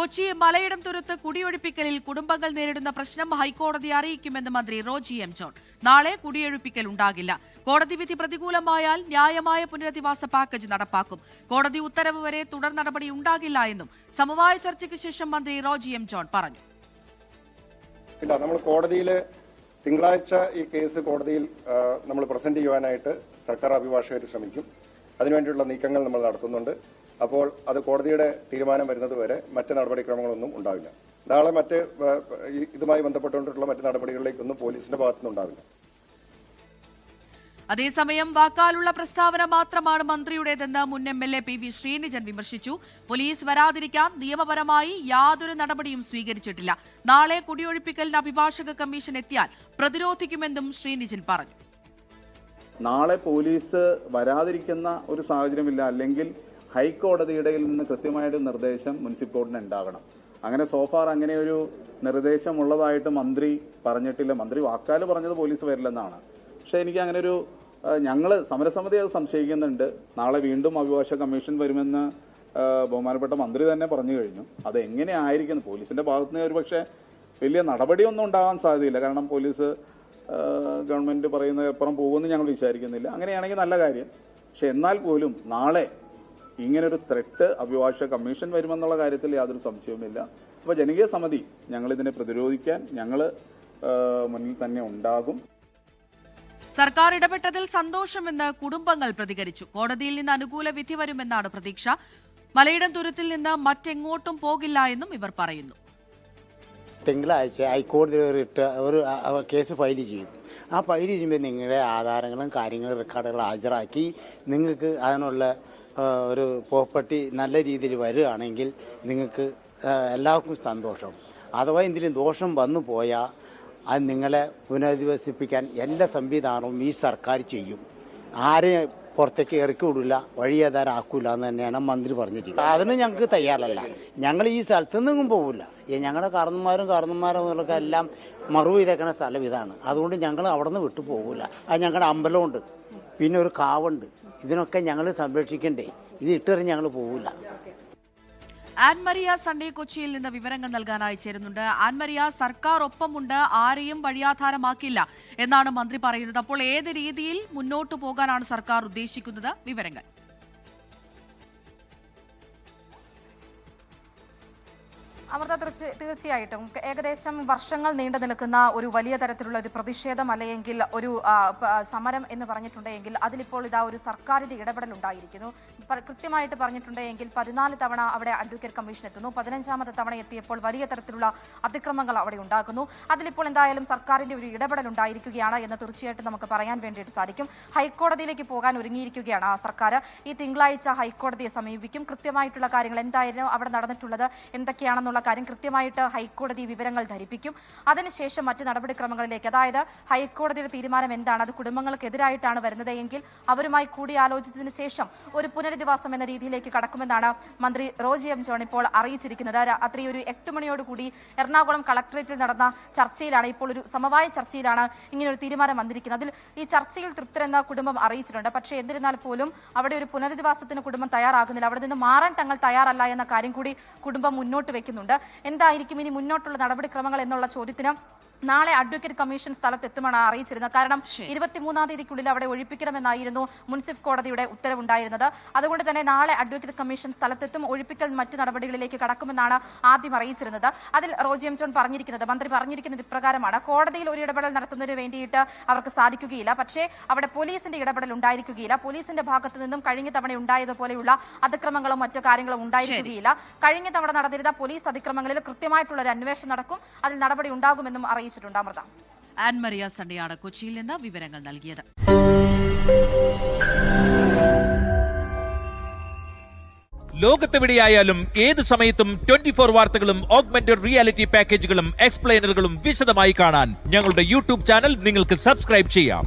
കൊച്ചി മലയിടം തുരുത്ത് കുടിയൊഴിപ്പിക്കലിൽ കുടുംബങ്ങൾ നേരിടുന്ന പ്രശ്നം ഹൈക്കോടതിയെ അറിയിക്കുമെന്ന് മന്ത്രി റോജി എം ജോൺ. നാളെ കുടിയൊഴിപ്പിക്കൽ ഉണ്ടാകില്ല. കോടതി വിധി പ്രതികൂലമായാൽ ന്യായമായ പുനരധിവാസ പാക്കേജ് നടപ്പാക്കും. കോടതി ഉത്തരവ് വരെ തുടർ നടപടി ഉണ്ടാകില്ല എന്നും സമവായ ചർച്ചയ്ക്ക് ശേഷം മന്ത്രി റോജി എം ജോൺ പറഞ്ഞു. നമ്മൾ കോടതിയിൽ തിങ്കളാഴ്ച ഈ കേസ് കോടതിയിൽ നമ്മൾ പ്രസന്റ് ചെയ്യുവാനായിട്ട് സർക്കാർ അഭിഭാഷകർ ശ്രമിക്കും. അതിനുവേണ്ടിയുള്ള നീക്കങ്ങൾ നമ്മൾ നടത്തുന്നുണ്ട്. അപ്പോൾ അത് കോടതിയുടെ തീരുമാനം വരുന്നത് വരെ മറ്റ് നടപടിക്രമങ്ങളൊന്നും ഉണ്ടാവില്ല. നാളെ ഇതുമായി ബന്ധപ്പെട്ടുകൊണ്ടുള്ള മറ്റ് നടപടികളിലേക്കൊന്നും പോലീസിന്റെ ഭാഗത്തുനിന്നുണ്ടാവില്ല. അതേസമയം വാക്കാലുള്ള പ്രസ്താവന മാത്രമാണ് മന്ത്രിയുടേതെന്ന് മുൻ MLA PV ശ്രീനിജൻ വിമർശിച്ചു. പോലീസ് വരാതിരിക്കാൻ നിയമപരമായി യാതൊരു നടപടിയും സ്വീകരിച്ചിട്ടില്ല. നാളെ കുടിയൊഴിപ്പിക്കലിന് അഭിഭാഷക കമ്മീഷൻ എത്തിയാൽ പ്രതിരോധിക്കുമെന്നും ശ്രീനിജൻ പറഞ്ഞു. നാളെ പോലീസ് വരാതിരിക്കുന്ന ഒരു സാഹചര്യമില്ല. അല്ലെങ്കിൽ ഹൈക്കോടതിയുടെ നിന്ന് കൃത്യമായിട്ട് നിർദ്ദേശം മുനിസിപ്പൽ കോടതിന് ഉണ്ടാകണം. അങ്ങനെ സോഫാർ അങ്ങനെ ഒരു നിർദ്ദേശം ഉള്ളതായിട്ട് മന്ത്രി പറഞ്ഞിട്ടില്ല. മന്ത്രി വാക്കാല് പറഞ്ഞത് പോലീസ് വരില്ലെന്നാണ്. പക്ഷെ എനിക്ക് അങ്ങനെ ഒരു ഞങ്ങൾ സമരസമിതി അത് സംശയിക്കുന്നുണ്ട്. നാളെ വീണ്ടും അഭിഭാഷക കമ്മീഷൻ വരുമെന്ന് ബഹുമാനപ്പെട്ട മന്ത്രി തന്നെ പറഞ്ഞു കഴിഞ്ഞു. അത് എങ്ങനെ ആയിരിക്കും? പോലീസിന്റെ ഭാഗത്തുനിന്ന് ഒരു പക്ഷേ വലിയ നടപടിയൊന്നും ഉണ്ടാകാൻ സാധ്യതയില്ല. കാരണം പോലീസ് ഗവൺമെന്റ് പറയുന്നത് അപ്പുറം പോകുമെന്ന് ഞങ്ങൾ വിചാരിക്കുന്നില്ല. അങ്ങനെയാണെങ്കിൽ നല്ല കാര്യം. പക്ഷെ എന്നാൽ പോലും നാളെ ഇങ്ങനൊരു ത്രെട്ട് അഭിഭാഷക കമ്മീഷൻ വരുമെന്നുള്ള കാര്യത്തിൽ യാതൊരു സംശയവുമില്ല. അപ്പോൾ ജനകീയ സമിതി ഞങ്ങൾ ഇതിനെ പ്രതിരോധിക്കാൻ ഞങ്ങൾ മുന്നിൽ തന്നെ ഉണ്ടാകും. സർക്കാർ ഇടപെട്ടതിൽ സന്തോഷമെന്ന് കുടുംബങ്ങൾ പ്രതികരിച്ചു. കോടതിയിൽ നിന്ന് അനുകൂല വിധി വരുമെന്നാണ് പ്രതീക്ഷ. മലയിടം തുരുത്തിൽ നിന്ന് മറ്റെങ്ങോട്ടും പോകില്ല എന്നും ഇവർ പറയുന്നു. തിങ്കളാഴ്ച ഹൈക്കോടതി ഒരു കേസ് ഫയൽ ചെയ്തു. ആ ഫയൽ ചെയ്യുമ്പോൾ നിങ്ങളുടെ ആധാരങ്ങളും കാര്യങ്ങളും റെക്കോർഡുകളും ഹാജരാക്കി നിങ്ങൾക്ക് അതിനുള്ള ഒരു പ്രോപ്പർട്ടി നല്ല രീതിയിൽ വരികയാണെങ്കിൽ നിങ്ങൾക്ക് എല്ലാവർക്കും സന്തോഷം. അഥവാ എന്തെങ്കിലും ദോഷം വന്നു പോയാൽ അത് നിങ്ങളെ പുനരധിവസിപ്പിക്കാൻ എല്ലാ സംവിധാനവും ഈ സർക്കാർ ചെയ്യും. ആരെയും പുറത്തേക്ക് ഇറക്കി വിടില്ല, വഴിയാധാരാക്കൂല എന്ന് തന്നെയാണ് മന്ത്രി പറഞ്ഞിരിക്കുന്നത്. അതിന് ഞങ്ങൾക്ക് തയ്യാറല്ല. ഞങ്ങൾ ഈ സ്ഥലത്തു നിന്നും പോകില്ല. ഞങ്ങളുടെ കാരണന്മാരും എല്ലാം മറവ് ചെയ്തേക്കുന്ന സ്ഥലം ഇതാണ്. അതുകൊണ്ട് ഞങ്ങൾ അവിടെ നിന്ന് വിട്ടു പോകില്ല. അത് ഞങ്ങളുടെ അമ്പലമുണ്ട്, പിന്നെ ഒരു കാവുണ്ട്. ഇതിനൊക്കെ ഞങ്ങൾ സംരക്ഷിക്കണ്ടേ? ഇത് ഇട്ടെറിഞ്ഞ് ഞങ്ങൾ പോകില്ല. ആൻമരിയ സൺഡേ കൊച്ചിയിൽ നിന്ന് വിവരങ്ങൾ നൽകാനായി ചേരുന്നുണ്ട്. ആൻമരിയ, സർക്കാർ ഒപ്പമുണ്ട്, ആരെയും വഴിയാധാരമാക്കില്ല എന്നാണ് മന്ത്രി പറയുന്നത്. അപ്പോൾ ഏത് രീതിയിൽ മുന്നോട്ടു പോകാനാണ് സർക്കാർ ഉദ്ദേശിക്കുന്നത്? വിവരങ്ങൾ. അമൃത, തീർച്ചയായിട്ടും ഏകദേശം വർഷങ്ങൾ നീണ്ടു നിൽക്കുന്ന ഒരു വലിയ തരത്തിലുള്ള ഒരു പ്രതിഷേധം അല്ലെങ്കിൽ ഒരു സമരം എന്ന് പറഞ്ഞിട്ടുണ്ടെങ്കിൽ അതിലിപ്പോൾ ഇതാ ഒരു സർക്കാരിന്റെ ഇടപെടൽ ഉണ്ടായിരിക്കുന്നു. കൃത്യമായിട്ട് പറഞ്ഞിട്ടുണ്ടെങ്കിൽ 14 തവണ അവിടെ അഡ്വക്കേറ്റ് കമ്മീഷൻ എത്തുന്നു. 15ാമത്തെ തവണ എത്തിയപ്പോൾ വലിയ തരത്തിലുള്ള അതിക്രമങ്ങൾ അവിടെ ഉണ്ടാകുന്നു. അതിലിപ്പോൾ എന്തായാലും സർക്കാരിന്റെ ഒരു ഇടപെടൽ ഉണ്ടായിരിക്കുകയാണ് എന്ന് തീർച്ചയായിട്ടും നമുക്ക് പറയാൻ വേണ്ടിയിട്ട് സാധിക്കും. ഹൈക്കോടതിയിലേക്ക് പോകാൻ ഒരുങ്ങിയിരിക്കുകയാണ് സർക്കാർ. ഈ തിങ്കളാഴ്ച ഹൈക്കോടതിയെ സമീപിക്കും. കൃത്യമായിട്ടുള്ള കാര്യങ്ങൾ എന്തായിരുന്നു അവിടെ നടന്നിട്ടുള്ളത്, എന്തൊക്കെയാണെന്നുള്ള കാര്യം കൃത്യമായിട്ട് ഹൈക്കോടതി വിവരങ്ങൾ ധരിപ്പിക്കും. അതിനുശേഷം മറ്റ് നടപടിക്രമങ്ങളിലേക്ക്, അതായത് ഹൈക്കോടതിയുടെ തീരുമാനം എന്താണ്, അത് കുടുംബങ്ങൾക്കെതിരായിട്ടാണ് വരുന്നത് എങ്കിൽ അവരുമായി കൂടിയാലോചിച്ചതിന് ശേഷം ഒരു പുനരധിവാസം എന്ന രീതിയിലേക്ക് കടക്കുമെന്നാണ് മന്ത്രി റോജി എം ജോൺ ഇപ്പോൾ അറിയിച്ചിരിക്കുന്നത്. രാത്രി ഒരു 8 മണിയോടുകൂടി എറണാകുളം കളക്ടറേറ്റിൽ നടന്ന ചർച്ചയിലാണ്, ഇപ്പോൾ ഒരു സമവായ ചർച്ചയിലാണ് ഇങ്ങനെ ഒരു തീരുമാനം വന്നിരിക്കുന്നത്. അതിൽ ഈ ചർച്ചയിൽ തൃപ്തരെന്ന കുടുംബം അറിയിച്ചിട്ടുണ്ട്. പക്ഷേ എന്നിരുന്നാൽ പോലും അവിടെ ഒരു പുനരധിവാസത്തിന് കുടുംബം തയ്യാറാകുന്നില്ല. അവിടെ നിന്ന് മാറാൻ തങ്ങൾ തയ്യാറല്ല എന്ന കാര്യം കൂടി കുടുംബം മുന്നോട്ട് വെക്കുന്നുണ്ട്. എന്തായിരിക്കും ഇനി മുന്നോട്ടുള്ള നടപടിക്രമങ്ങൾ എന്നുള്ള ചോദ്യത്തിന് നാളെ അഡ്വക്കേറ്റ് കമ്മീഷൻ സ്ഥലത്തെത്തുമെന്നാണ് അറിയിച്ചിരുന്നത്. കാരണം 23ാം തീയതിക്കുള്ളിൽ അവിടെ ഒഴിപ്പിക്കണമെന്നായിരുന്നു മുനിസിപ്പൽ കോടതിയുടെ ഉത്തരവുണ്ടായിരുന്നത്. അതുകൊണ്ട് തന്നെ നാളെ അഡ്വക്കേറ്റ് കമ്മീഷൻ സ്ഥലത്തെത്തും. ഒഴിപ്പിക്കൽ മറ്റ് നടപടികളിലേക്ക് കടക്കുമെന്നാണ് ആദ്യം അറിയിച്ചിരുന്നത്. അതിൽ റോജി എം ജോൺ പറഞ്ഞിരിക്കുന്നത്, മന്ത്രി പറഞ്ഞിരിക്കുന്നത് ഇപ്രകാരമാണ്: കോടതിയിൽ ഒരു ഇടപെടൽ നടത്തുന്നതിന് വേണ്ടിയിട്ട് അവർക്ക് സാധിക്കുകയില്ല. പക്ഷേ അവിടെ പോലീസിന്റെ ഇടപെടൽ ഉണ്ടായിരിക്കുകയില്ല. പോലീസിന്റെ ഭാഗത്തു നിന്നും കഴിഞ്ഞ തവണ ഉണ്ടായതുപോലെയുള്ള അതിക്രമങ്ങളും മറ്റു കാര്യങ്ങളും ഉണ്ടായിരിക്കുകയില്ല. കഴിഞ്ഞ തവണ നടന്നിരുന്ന പോലീസ് അതിക്രമങ്ങളിൽ കൃത്യമായിട്ടുള്ള ഒരു അന്വേഷണം നടക്കും. അതിൽ നടപടി ഉണ്ടാകുമെന്നും അറിയിച്ചിട്ടുണ്ട്. അമൃത. ആൻമരിയ സൺഡേയാണ് കൊച്ചിയിൽ നിന്ന് വിവരങ്ങൾ നൽകിയത്. ലോകത്തെവിടെയായാലും ഏത് സമയത്തും 24 വാർത്തകളും ഓഗ്മെന്റഡ് റിയാലിറ്റി പാക്കേജുകളും എക്സ്പ്ലെയിനറുകളും വിശദമായി കാണാൻ ഞങ്ങളുടെ യൂട്യൂബ് ചാനൽ നിങ്ങൾക്ക് സബ്സ്ക്രൈബ് ചെയ്യാം.